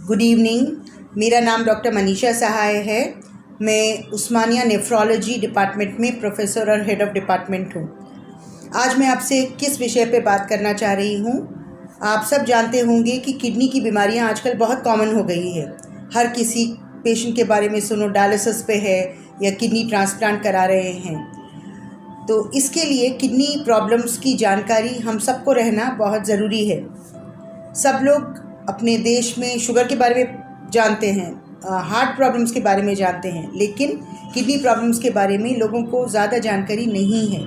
Good evening. मेरा नाम doctor Manisha सहाय है। मैं उस्मानिया नेफ्रोलॉजी डिपार्टमेंट में प्रोफेसर और हेड ऑफ डिपार्टमेंट हूँ। आज मैं आपसे किस विषय पे बात करना चाह रही हूँ। आप सब जानते होंगे कि किडनी की बीमारियाँ आजकल बहुत कॉमन हो गई है। हर किसी पेशेंट के बारे में सुनो डायलिसिस पे है या किडनी ट्रांसप्लांट करा रहे हैं। तो इसके लिए किडनी प्रॉब्लम्स की जानकारी हम सबको रहना बहुत ज़रूरी है। सब लोग अपने देश में शुगर के बारे में जानते हैं, हार्ट प्रॉब्लम्स के बारे में जानते हैं, लेकिन किडनी प्रॉब्लम्स के बारे में लोगों को ज़्यादा जानकारी नहीं है।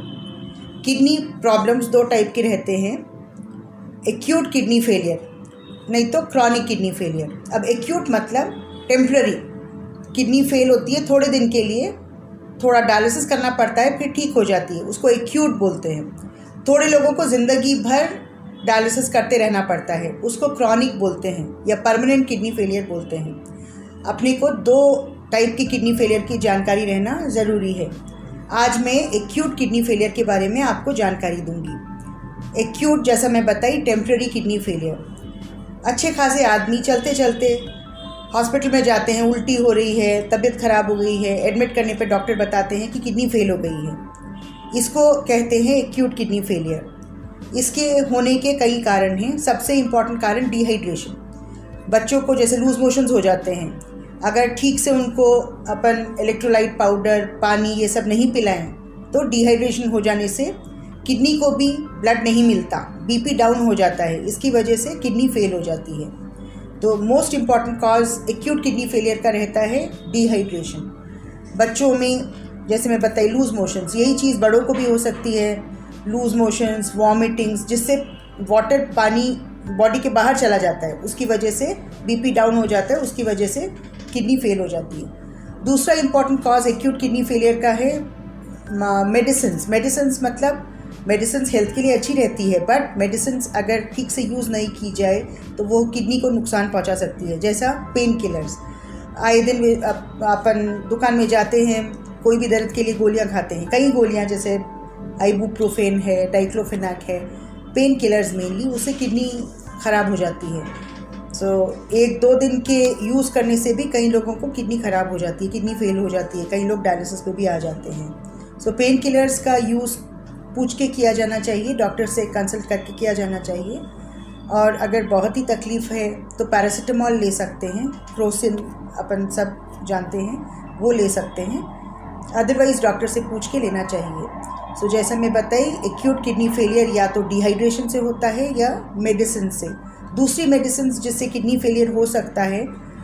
किडनी प्रॉब्लम्स दो टाइप के रहते हैं, एक्यूट किडनी फेलियर नहीं तो क्रॉनिक किडनी फेलियर। अब एक्यूट मतलब टेम्पररी किडनी फेल होती है, थोड़े दिन के लिए थोड़ा डायलिसिस करना पड़ता है, फिर ठीक हो जाती है, उसको एक्यूट बोलते हैं। थोड़े लोगों को ज़िंदगी भर डायलिसिस करते रहना पड़ता है, उसको क्रॉनिक बोलते हैं या परमानेंट किडनी फेलियर बोलते हैं। अपने को दो टाइप की किडनी फेलियर की जानकारी रहना ज़रूरी है। आज मैं एक्यूट किडनी फेलियर के बारे में आपको जानकारी दूंगी। एक्यूट जैसा मैं बताई टेम्पररी किडनी फेलियर। अच्छे खासे आदमी चलते चलते हॉस्पिटल में जाते हैं, उल्टी हो रही है, तबीयत ख़राब हो गई है, एडमिट करने पर डॉक्टर बताते हैं कि किडनी फेल हो गई है। इसको कहते हैं एक्यूट किडनी फेलियर। इसके होने के कई कारण हैं। सबसे इम्पॉर्टेंट कारण डिहाइड्रेशन। बच्चों को जैसे लूज मोशंस हो जाते हैं, अगर ठीक से उनको अपन इलेक्ट्रोलाइट पाउडर, पानी ये सब नहीं पिलाएं तो डिहाइड्रेशन हो जाने से किडनी को भी ब्लड नहीं मिलता, बीपी डाउन हो जाता है, इसकी वजह से किडनी फेल हो जाती है। तो most important cause acute kidney failure का रहता है डिहाइड्रेशन। बच्चों में जैसे मैं बताई लूज मोशंस, यही चीज़ बड़ों को भी हो सकती है। लूज मोशंस, वॉमिटिंग्स, जिससे वाटर पानी बॉडी के बाहर चला जाता है, उसकी वजह से बीपी डाउन हो जाता है, उसकी वजह से किडनी फेल हो जाती है। दूसरा important cause acute kidney failure का है मेडिसिन्स। मेडिसिन्स मतलब मेडिसिन्स हेल्थ के लिए अच्छी रहती है, बट मेडिसिन्स अगर ठीक से यूज़ नहीं की जाए तो वो किडनी को नुकसान पहुंचा सकती है। जैसा पेन किलर्स, आए दिन अपन दुकान में जाते हैं, कोई भी दर्द के लिए गोलियां खाते हैं। कई गोलियां जैसे आइबुप्रोफेन है, डाइक्लोफेनाक है, पेन किलर्स मेनली, उससे किडनी ख़राब हो जाती है। सो एक दो दिन के यूज़ करने से भी कई लोगों को किडनी ख़राब हो जाती है, किडनी फेल हो जाती है, कई लोग डायलिसिस पे भी आ जाते हैं। सो पेन किलर्स का यूज़ पूछ के किया जाना चाहिए, डॉक्टर से कंसल्ट करके किया जाना चाहिए। और अगर बहुत ही तकलीफ़ है तो पैरासीटामॉल ले सकते हैं, क्रोसिन अपन सब जानते हैं, वो ले सकते हैं। अदरवाइज़ डॉक्टर से पूछ के लेना चाहिए। सो जैसा मैं बताई, एक्यूट किडनी फेलियर या तो डिहाइड्रेशन से होता है या मेडिसिन से। दूसरी मेडिसिन जिससे किडनी फेलियर हो सकता है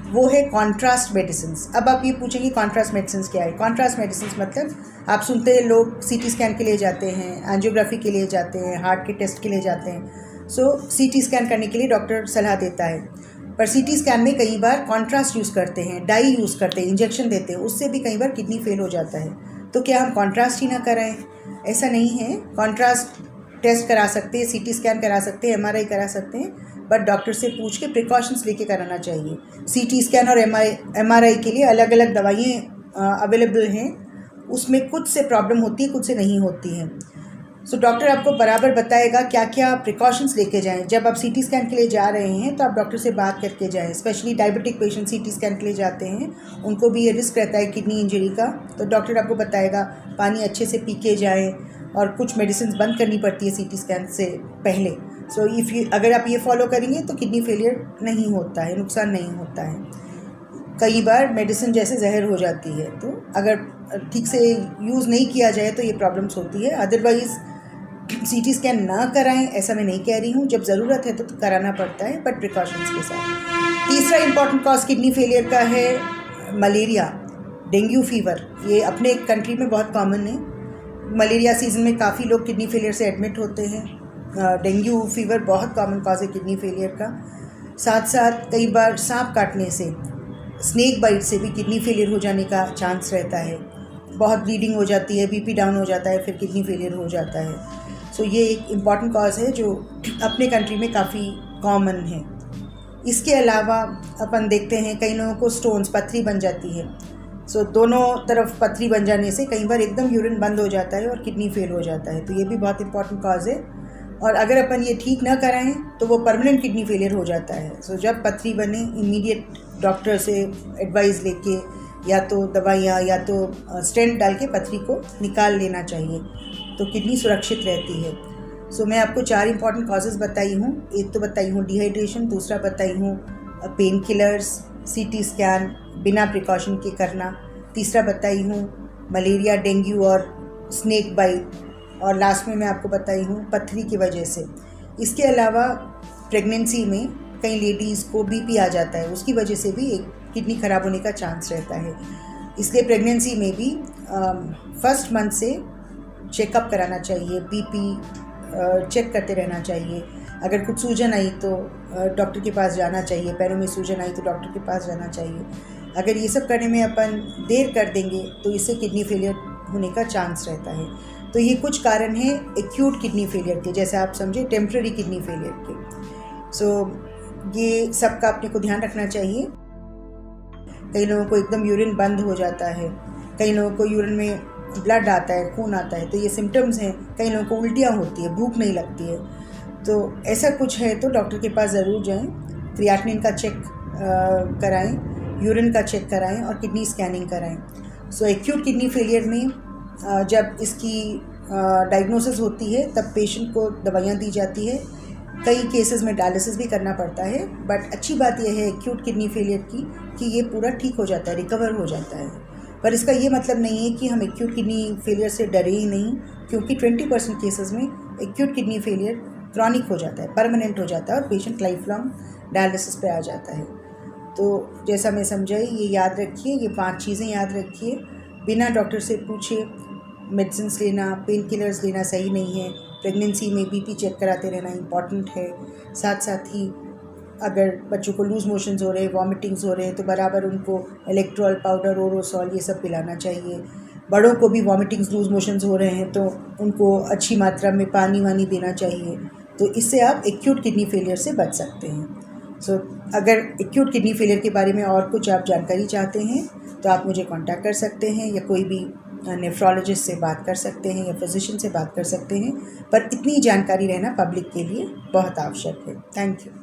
वो है कॉन्ट्रास्ट मेडिसिन। अब आप ये पूछेंगे कॉन्ट्रास्ट मेडिसिन क्या है। कॉन्ट्रास्ट मेडिसिन मतलब आप सुनते हैं लोग सीटी स्कैन के लिए जाते हैं, एंजियोग्राफी के लिए जाते हैं, हार्ट के टेस्ट के लिए जाते हैं। सो सीटी स्कैन करने के लिए डॉक्टर सलाह देता है, पर सीटी स्कैन में कई बार कॉन्ट्रास्ट यूज़ करते हैं, डाई यूज़ करते हैं, इंजेक्शन देते हैं, उससे भी कई बार किडनी फेल हो जाता है। तो क्या हम कॉन्ट्रास्ट ही ना कराएं? ऐसा नहीं है। कॉन्ट्रास्ट टेस्ट करा सकते हैं, सीटी स्कैन करा सकते हैं, एमआरआई करा सकते हैं, बट डॉक्टर से पूछ के प्रिकॉशंस लेके कराना चाहिए। सीटी स्कैन और एमआरआई के लिए अलग अलग दवाइयाँ अवेलेबल हैं, उसमें कुछ से प्रॉब्लम होती है, कुछ से नहीं होती हैं। सो डॉक्टर आपको बराबर बताएगा क्या क्या प्रिकॉशंस लेके जाएं। जब आप सीटी स्कैन के लिए जा रहे हैं तो आप डॉक्टर से बात करके जाएं। Specially diabetic patient CT scan के लिए जाते हैं, उनको भी ये रिस्क रहता है किडनी इंजरी का, तो डॉक्टर आपको बताएगा पानी अच्छे से पी के जाएँ और कुछ मेडिसिन बंद करनी पड़ती है सीटी स्कैन से पहले। सो अगर आप ये फॉलो करेंगे तो किडनी फेलियर नहीं होता है, नुकसान नहीं होता है। कई बार मेडिसिन जैसे जहर हो जाती है, तो अगर ठीक से यूज़ नहीं किया जाए तो ये प्रॉब्लम्स होती है। अदरवाइज़ सीटी स्कैन ना कराएं ऐसा मैं नहीं कह रही हूँ, जब ज़रूरत है तो कराना पड़ता है, बट प्रिकॉशंस के साथ। तीसरा इम्पॉर्टेंट कॉज किडनी फेलियर का है मलेरिया, डेंगू फीवर। ये अपने कंट्री में बहुत कॉमन है। मलेरिया सीज़न में काफ़ी लोग किडनी फेलियर से एडमिट होते हैं। डेंगू फीवर बहुत कॉमन कॉज है किडनी फेलियर का। साथ साथ कई बार सांप काटने से, स्नेक बाइट से भी किडनी फेलियर हो जाने का चांस रहता है। बहुत ब्लीडिंग हो जाती है, बीपी डाउन हो जाता है, फिर किडनी फेलियर हो जाता है। सो ये एक इम्पॉर्टेंट कॉज है जो अपने कंट्री में काफ़ी कॉमन है। इसके अलावा अपन देखते हैं कई लोगों को स्टोन्स, पथरी बन जाती है। सो दोनों तरफ पथरी बन जाने से कई बार एकदम यूरिन बंद हो जाता है और किडनी फेल हो जाता है, तो ये भी बहुत इंपॉर्टेंट कॉज है। और अगर अपन ये ठीक ना कराएं तो वो परमानेंट किडनी फेलियर हो जाता है। सो जब पथरी बने इमीडिएट डॉक्टर से एडवाइस लेके या तो दवाइयाँ या तो स्टेंट डाल के पथरी को निकाल लेना चाहिए, तो किडनी सुरक्षित रहती है। सो मैं आपको 4 इंपॉर्टेंट कॉजेज़ बताई हूँ। एक तो बताई हूँ डिहाइड्रेशन, दूसरा बताई हूँ पेन किलर्स, CT स्कैन बिना प्रिकॉशन के करना, तीसरा बताई हूँ मलेरिया, डेंगू और स्नेक बाइट, और लास्ट में मैं आपको बताई हूँ पथरी की वजह से। इसके अलावा प्रेगनेंसी में कई लेडीज़ को BP आ जाता है, उसकी वजह से भी एक किडनी ख़राब होने का चांस रहता है। इसलिए प्रेगनेंसी में भी फर्स्ट मंथ से चेकअप कराना चाहिए, BP चेक करते रहना चाहिए। अगर कुछ सूजन आई तो डॉक्टर के पास जाना चाहिए, पैरों में सूजन आई तो डॉक्टर के पास जाना चाहिए। अगर ये सब करने में अपन देर कर देंगे तो इससे किडनी फेलियर होने का चांस रहता है। तो ये कुछ कारण हैं एक्यूट किडनी फेलियर के, जैसे आप समझे टेम्प्रेरी किडनी फेलियर के। सो ये सब का अपने को ध्यान रखना चाहिए। कई लोगों को एकदम यूरिन बंद हो जाता है, कई लोगों को यूरिन में ब्लड आता है, खून आता है, तो ये सिम्टम्स हैं। कई लोगों को उल्टियाँ होती है, भूख नहीं लगती है। तो ऐसा कुछ है तो डॉक्टर के पास ज़रूर जाएं, क्रिएटिनिन का चेक कराएं, यूरिन का चेक कराएं और किडनी स्कैनिंग कराएं। सो एक्यूट किडनी फेलियर में जब इसकी डायग्नोसिस होती है तब पेशेंट को दवाइयाँ दी जाती है। कई केसेस में डायलिसिस भी करना पड़ता है, बट अच्छी बात यह है एक्यूट किडनी फेलियर की कि ये पूरा ठीक हो जाता है, रिकवर हो जाता है। पर इसका ये मतलब नहीं है कि हम एक्यूट किडनी फेलियर से डरे ही नहीं, क्योंकि 20% केसेस में एक्यूट किडनी फेलियर क्रॉनिक हो जाता है, परमानेंट हो जाता है और पेशेंट लाइफ लॉन्ग डायलिसिस पे आ जाता है। तो जैसा मैं समझाई, ये याद रखिए, ये 5 चीज़ें याद रखिए। बिना डॉक्टर से पूछे मेडिसिन लेना, पेन किलर्स लेना सही नहीं है। प्रेगनेंसी में BP चेक कराते रहना इम्पॉर्टेंट है। साथ साथ ही अगर बच्चों को लूज़ मोशंस हो रहे हैं, वॉमिटिंग्स हो रहे हैं, तो बराबर उनको इलेक्ट्रॉल पाउडर, ओरोसॉल ये सब पिलाना चाहिए। बड़ों को भी वॉमिटिंग्स, लूज़ मोशंस हो रहे हैं तो उनको अच्छी मात्रा में पानी वानी देना चाहिए। तो इससे आप एक्यूट किडनी फेलियर से बच सकते हैं। सो अगर एक्यूट किडनी फेलियर के बारे में और कुछ आप जानकारी चाहते हैं तो आप मुझे कांटेक्ट कर सकते हैं, या कोई भी नेफ्रोलॉजिस्ट से बात कर सकते हैं या फिजिशियन से बात कर सकते हैं। पर इतनी जानकारी रहना पब्लिक के लिए बहुत आवश्यक है। Thank you.